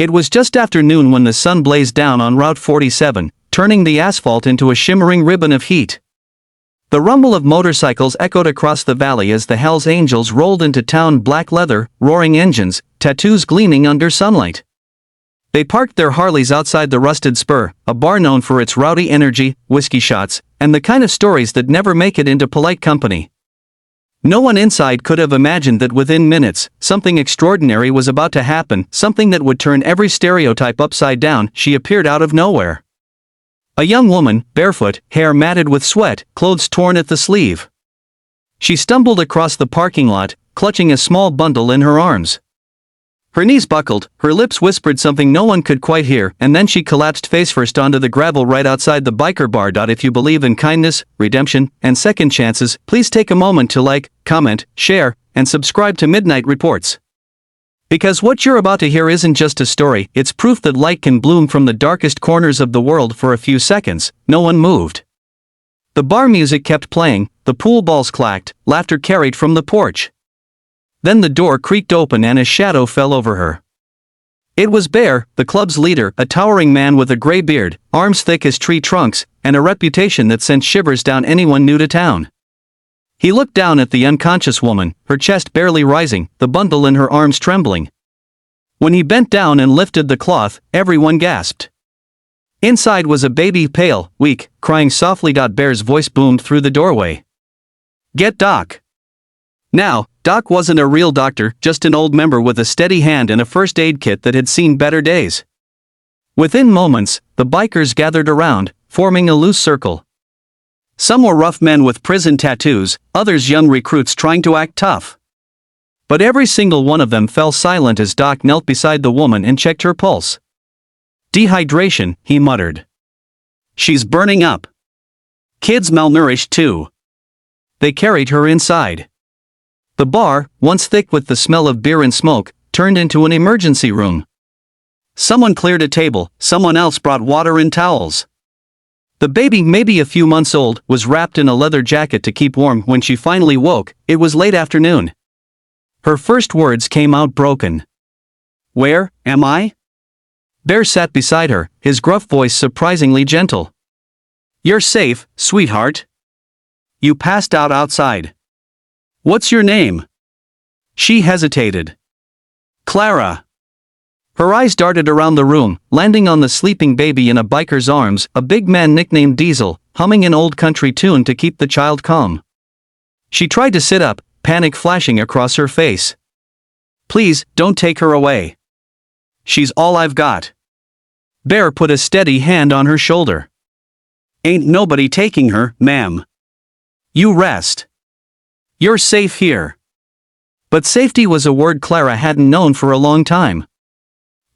It was just after noon when the sun blazed down on Route 47, turning the asphalt into a shimmering ribbon of heat. The rumble of motorcycles echoed across the valley as the Hells Angels rolled into town, black leather, roaring engines, tattoos gleaming under sunlight. They parked their Harleys outside the Rusted Spur, a bar known for its rowdy energy, whiskey shots, and the kind of stories that never make it into polite company. No one inside could have imagined that within minutes, something extraordinary was about to happen, something that would turn every stereotype upside down. She appeared out of nowhere. A young woman, barefoot, hair matted with sweat, clothes torn at the sleeve. She stumbled across the parking lot, clutching a small bundle in her arms. Her knees buckled, her lips whispered something no one could quite hear, and then she collapsed face-first onto the gravel right outside the biker bar. If you believe in kindness, redemption, and second chances, please take a moment to like, comment, share, and subscribe to Midnight Reports. Because what you're about to hear isn't just a story, it's proof that light can bloom from the darkest corners of the world. For a few seconds, no one moved. The bar music kept playing, the pool balls clacked, laughter carried from the porch. Then the door creaked open and a shadow fell over her. It was Bear, the club's leader, a towering man with a gray beard, arms thick as tree trunks, and a reputation that sent shivers down anyone new to town. He looked down at the unconscious woman, her chest barely rising, the bundle in her arms trembling. When he bent down and lifted the cloth, everyone gasped. Inside was a baby, pale, weak, crying softly. Bear's voice boomed through the doorway. "Get Doc." Now, Doc wasn't a real doctor, just an old member with a steady hand and a first aid kit that had seen better days. Within moments, the bikers gathered around, forming a loose circle. Some were rough men with prison tattoos, others young recruits trying to act tough. But every single one of them fell silent as Doc knelt beside the woman and checked her pulse. "Dehydration," he muttered. "She's burning up. Kid's malnourished too." They carried her inside. The bar, once thick with the smell of beer and smoke, turned into an emergency room. Someone cleared a table, someone else brought water and towels. The baby, maybe a few months old, was wrapped in a leather jacket to keep warm. When she finally woke, it was late afternoon. Her first words came out broken. "Where am I?" Bear sat beside her, his gruff voice surprisingly gentle. "You're safe, sweetheart. You passed out outside. What's your name?" She hesitated. "Clara." Her eyes darted around the room, landing on the sleeping baby in a biker's arms, a big man nicknamed Diesel, humming an old country tune to keep the child calm. She tried to sit up, panic flashing across her face. "Please, don't take her away. She's all I've got." Bear put a steady hand on her shoulder. "Ain't nobody taking her, ma'am. You rest. You're safe here." But safety was a word Clara hadn't known for a long time.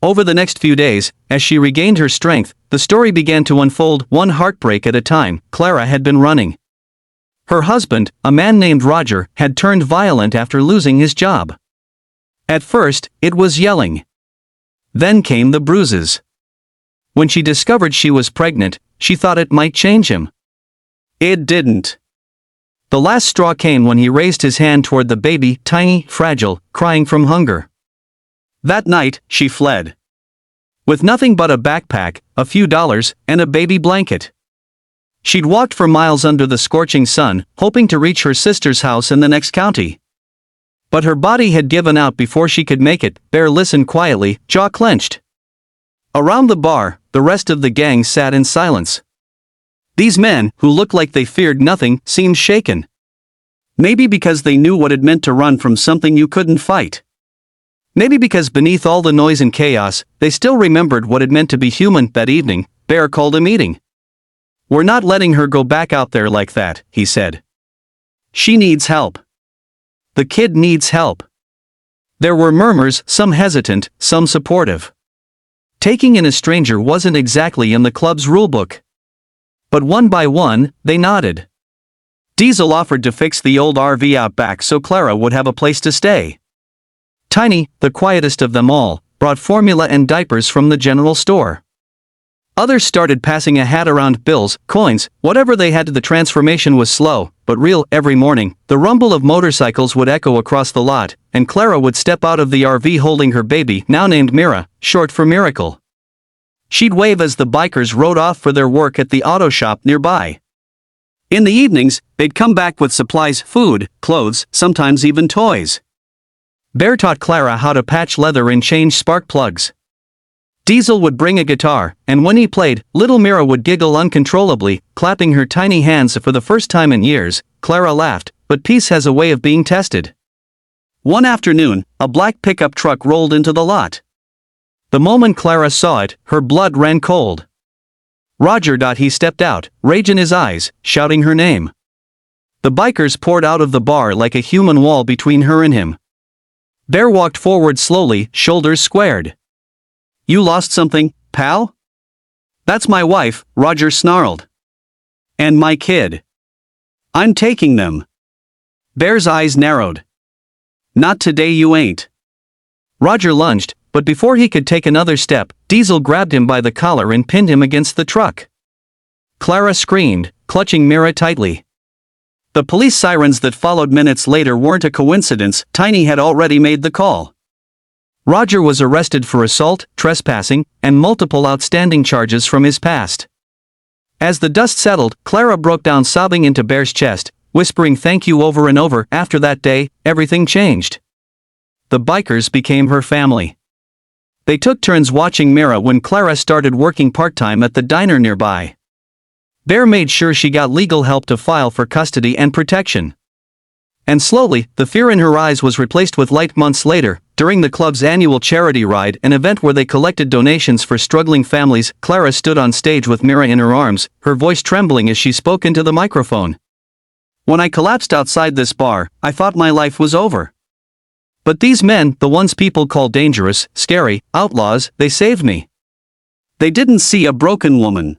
Over the next few days, as she regained her strength, the story began to unfold, one heartbreak at a time. Clara had been running. Her husband, a man named Roger, had turned violent after losing his job. At first, it was yelling. Then came the bruises. When she discovered she was pregnant, she thought it might change him. It didn't. The last straw came when he raised his hand toward the baby, tiny, fragile, crying from hunger. That night, she fled. With nothing but a backpack, a few dollars, and a baby blanket. She'd walked for miles under the scorching sun, hoping to reach her sister's house in the next county. But her body had given out before she could make it. Bear listened quietly, jaw clenched. Around the bar, the rest of the gang sat in silence. These men, who looked like they feared nothing, seemed shaken. Maybe because they knew what it meant to run from something you couldn't fight. Maybe because beneath all the noise and chaos, they still remembered what it meant to be human. That evening, Bear called a meeting. "We're not letting her go back out there like that," he said. "She needs help. The kid needs help." There were murmurs, some hesitant, some supportive. Taking in a stranger wasn't exactly in the club's rulebook. But one by one, they nodded. Diesel offered to fix the old RV out back so Clara would have a place to stay. Tiny, the quietest of them all, brought formula and diapers from the general store. Others started passing a hat around, bills, coins, whatever they had. The transformation was slow, but real. Every morning, the rumble of motorcycles would echo across the lot, and Clara would step out of the RV holding her baby, now named Mira, short for Miracle. She'd wave as the bikers rode off for their work at the auto shop nearby. In the evenings, they'd come back with supplies, food, clothes, sometimes even toys. Bear taught Clara how to patch leather and change spark plugs. Diesel would bring a guitar, and when he played, little Mira would giggle uncontrollably, clapping her tiny hands. For the first time in years, Clara laughed, but peace has a way of being tested. One afternoon, a black pickup truck rolled into the lot. The moment Clara saw it, her blood ran cold. Roger. He stepped out, rage in his eyes, shouting her name. The bikers poured out of the bar like a human wall between her and him. Bear walked forward slowly, shoulders squared. "You lost something, pal?" "That's my wife," Roger snarled. "And my kid. I'm taking them." Bear's eyes narrowed. "Not today, you ain't." Roger lunged, but before he could take another step, Diesel grabbed him by the collar and pinned him against the truck. Clara screamed, clutching Mira tightly. The police sirens that followed minutes later weren't a coincidence. Tiny had already made the call. Roger was arrested for assault, trespassing, and multiple outstanding charges from his past. As the dust settled, Clara broke down sobbing into Bear's chest, whispering thank you over and over. After that day, everything changed. The bikers became her family. They took turns watching Mira when Clara started working part-time at the diner nearby. Bear made sure she got legal help to file for custody and protection. And slowly, the fear in her eyes was replaced with light. Months later, during the club's annual charity ride, an event where they collected donations for struggling families, Clara stood on stage with Mira in her arms, her voice trembling as she spoke into the microphone. "When I collapsed outside this bar, I thought my life was over. But these men, the ones people call dangerous, scary, outlaws, they saved me. They didn't see a broken woman.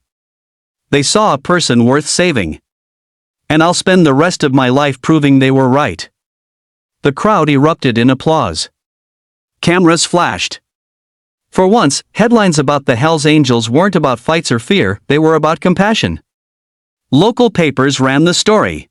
They saw a person worth saving. And I'll spend the rest of my life proving they were right." The crowd erupted in applause. Cameras flashed. For once, headlines about the Hells Angels weren't about fights or fear, they were about compassion. Local papers ran the story.